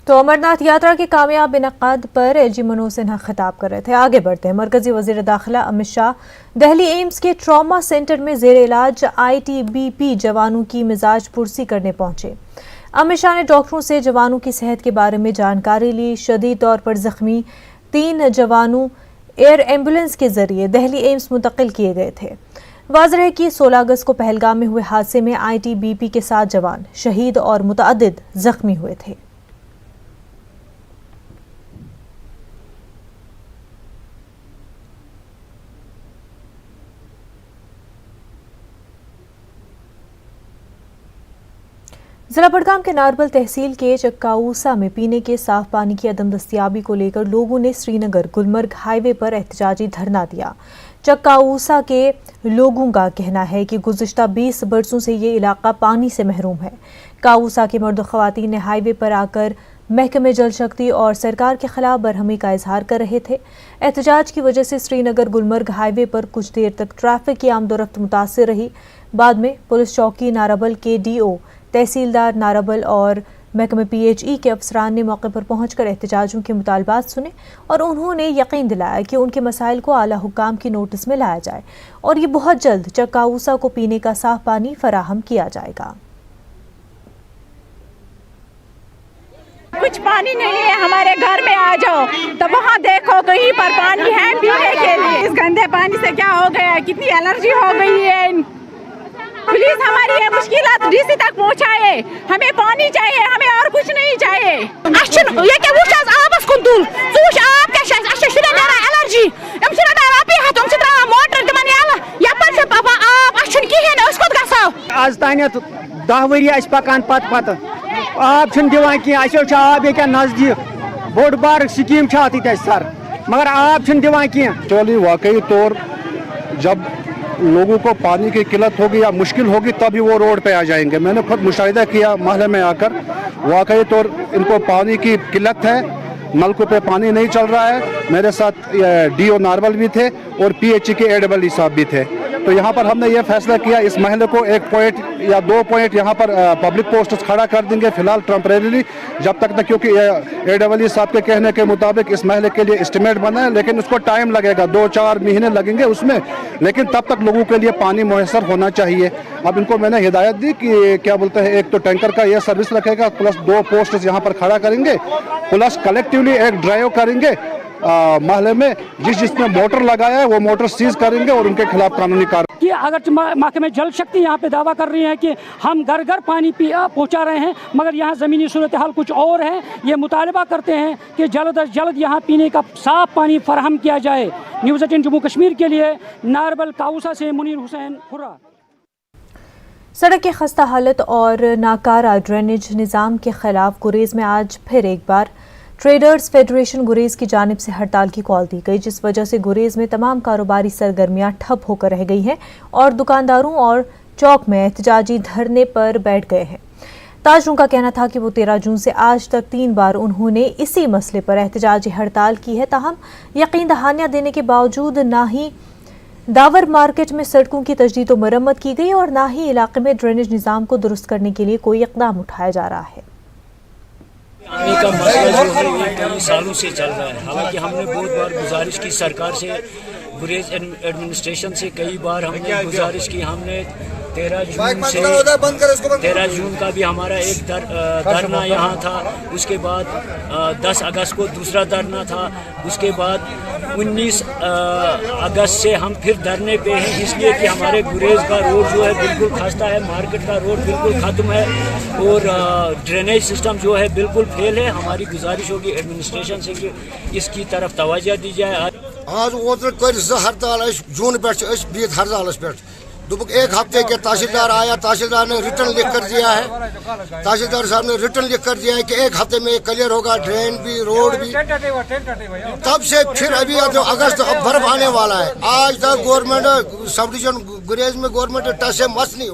تو امرناتھ یاترا کے کامیاب انعقاد پر LG منوج سنہا خطاب کر رہے تھے۔ آگے بڑھتے ہیں۔ مرکزی وزیر داخلہ امت شاہ دہلی ایمز کے ٹراما سینٹر میں زیر علاج ITBP جوانوں کی مزاج پرسی کرنے پہنچے۔ امت شاہ نے ڈاکٹروں سے جوانوں کی صحت کے بارے میں جانکاری لی۔ شدید طور پر زخمی 3 جوانوں ایئر ایمبولینس کے ذریعے دہلی ایمز منتقل کیے گئے تھے۔ واضح ہے کہ 16 اگست کو پہلگام میں ہوئے حادثے میں ITBP کے 7 جوان شہید اور متعدد زخمی ہوئے تھے۔ ضلع بڑگام کے ناربل تحصیل کے چکاؤسا میں پینے کے صاف پانی کی عدم دستیابی کو لے کر لوگوں نے سری نگر گلمرگ ہائی وے پر احتجاجی دھرنا دیا۔ چکاؤسا کے لوگوں کا کہنا ہے کہ گزشتہ 20 برسوں سے یہ علاقہ پانی سے محروم ہے۔ کاؤسا کے مرد و خواتین نے ہائی وے پر آ کر محکمہ جل شکتی اور سرکار کے خلاف برہمی کا اظہار کر رہے تھے۔ احتجاج کی وجہ سے سری نگر گلمرگ ہائی وے پر کچھ دیر تک ٹریفک کی آمد و رفت متاثر رہی۔ بعد میں پولیس چوکی ناربل کے DO، تحصیلدار ناربل اور محکمہ PHE کے افسران نے موقع پر پہنچ کر احتجاجوں کے مطالبات سنے اور انہوں نے یقین دلایا کہ ان کے مسائل کو اعلیٰ حکام کی نوٹس میں لایا جائے اور یہ بہت جلد چکاؤسا کو پینے کا صاف پانی فراہم کیا جائے گا۔ کچھ پانی نہیں ہے، ہمارے گھر میں آ جاؤ تو وہاں دیکھو کہیں پر پانی ہے پینے کے لیے۔ اس گندے پانی سے کیا ہو گیا ہے، کتنی الرجی ہو گئی ہے۔ پولیس ہماری یہ مشکلات DC تک پہنچائے، ہمیں پانی چاہیے، ہمیں اور کچھ نہیں چاہیے۔ یہ کیا وچ آبس کن تل ژوچ آب کیا شرح نیران الرجی ام سے رٹان رۄپیہِ ہتھ ام سے تراوان موٹر تمن یلہٕ یپٲرۍ چھُ پکان آب اَسہِ چھُنہٕ کِہیٖنۍ أسۍ کوٚت گژھو۔ آز تانیتھ 10 ؤری اَسہِ پکان پتہٕ آب چھُنہٕ دِوان کینٛہہ، اَسہِ چھُ آب ییٚکیٛاہ نزدیٖک بوٚڑ بار سکیٖم چھِ اَتھ اَسہِ سر مگر آب چھُنہٕ دِوان کینٛہہ۔ چلیے واقعی طور جب لوگوں کو پانی کی قلت ہوگی یا مشکل ہوگی تبھی وہ روڈ پہ آ جائیں گے۔ میں نے خود مشاہدہ کیا محلے میں آ کر، واقعی طور ان کو پانی کی قلت ہے، نلکوں پہ پانی نہیں چل رہا ہے۔ میرے ساتھ DO ناربل بھی تھے اور PHE کے AEE صاحب بھی تھے۔ تو یہاں پر ہم نے یہ فیصلہ کیا اس محلے کو 1 پوائنٹ یا 2 پوائنٹ یہاں پر پبلک پوسٹس کھڑا کر دیں گے فی الحال ٹیمپریریلی جب تک کیونکہ AEE صاحب کے کہنے کے مطابق اس محلے کے لیے اسٹیمیٹ بنا ہے، لیکن اس کو ٹائم لگے گا، 2-4 مہینے لگیں گے اس میں، لیکن تب تک لوگوں کے لیے پانی میسر ہونا چاہیے۔ اب ان کو میں نے ہدایت دی کہ کیا بولتے ہیں، ایک تو ٹینکر کا یہ سروس رکھے گا پلس 2 پوسٹس یہاں پر کھڑا کریں گے، پلس کلیکٹیولی ایک ڈرائیو کریں گے محلے میں، جس میں موٹر لگایا ہے وہ موٹر سیز کریں گے اور ان کے خلاف قانونی کارروائی۔ کہ اگر محکمہ جل شکتی یہاں پہ دعویٰ کر رہی ہے کہ ہم گھر گھر پانی پہنچا رہے ہیں، مگر یہاں زمینی صورتحال کچھ اور ہے۔ یہ مطالبہ کرتے ہیں کہ جلد از جلد یہاں پینے کا صاف پانی فراہم کیا جائے۔ نیوز 18 جموں کشمیر کے لیے ناربل کاؤسا سے منیر حسین خرا۔ سڑک کی خستہ حالت اور ناکارہ ڈرینیج نظام کے خلاف گریز میں آج پھر ایک بار ٹریڈرز فیڈریشن گریز کی جانب سے ہڑتال کی کال دی گئی، جس وجہ سے گریز میں تمام کاروباری سرگرمیاں ٹھپ ہو کر رہ گئی ہیں اور دکانداروں اور چوک میں احتجاجی دھرنے پر بیٹھ گئے ہیں۔ تاجروں کا کہنا تھا کہ وہ 13 جون سے آج تک 3 بار انہوں نے اسی مسئلے پر احتجاجی ہڑتال کی ہے، تاہم یقین دہانیاں دینے کے باوجود نہ ہی داور مارکیٹ میں سڑکوں کی تجدید و مرمت کی گئی اور نہ ہی علاقے میں ڈرینیج نظام کو درست کرنے کے لیے کوئی اقدام اٹھایا جا رہا ہے۔ پانی کا مسئلہ جو ہے یہ کئی سالوں سے چل رہا ہے، حالانکہ ہم نے بہت بار گزارش کی سرکار سے، گریز ایڈمنسٹریشن سے کئی بار ہم نے گزارش کی۔ ہم نے 13 جون کا بھی ہمارا ایک دھرنا یہاں تھا، اس کے بعد 10 اگست کو دوسرا دھرنا تھا، اس کے بعد 19 اگست سے ہم پھر دھرنے پہ ہیں، اس لیے کہ ہمارے گریز کا روڈ جو ہے بالکل خستہ ہے، مارکیٹ کا روڈ بالکل ختم ہے اور ڈرینیج سسٹم جو ہے بالکل فیل ہے۔ ہماری گزارش ہوگی ایڈمنسٹریشن سے کہ اس کی طرف توجہ دی جائے۔ آج اوتر کر 2 ہڑتال جون پہ بہت ہڑتالس پہ دوپک 1 ہفتے کے تحصیلدار آیا، تحصیلدار نے ریٹن لکھ کر دیا ہے، تحصیلدار صاحب نے ریٹن لکھ کر دیا ہے کہ 1 ہفتے میں کلیئر ہوگا، ڈرین بھی روڈ بھی۔ تب سے پھر ابھی جو اگست برف آنے والا ہے، آج تک گورنمنٹ سب ڈویژن گریز میں گورنمنٹ ٹچ سے مس نہیں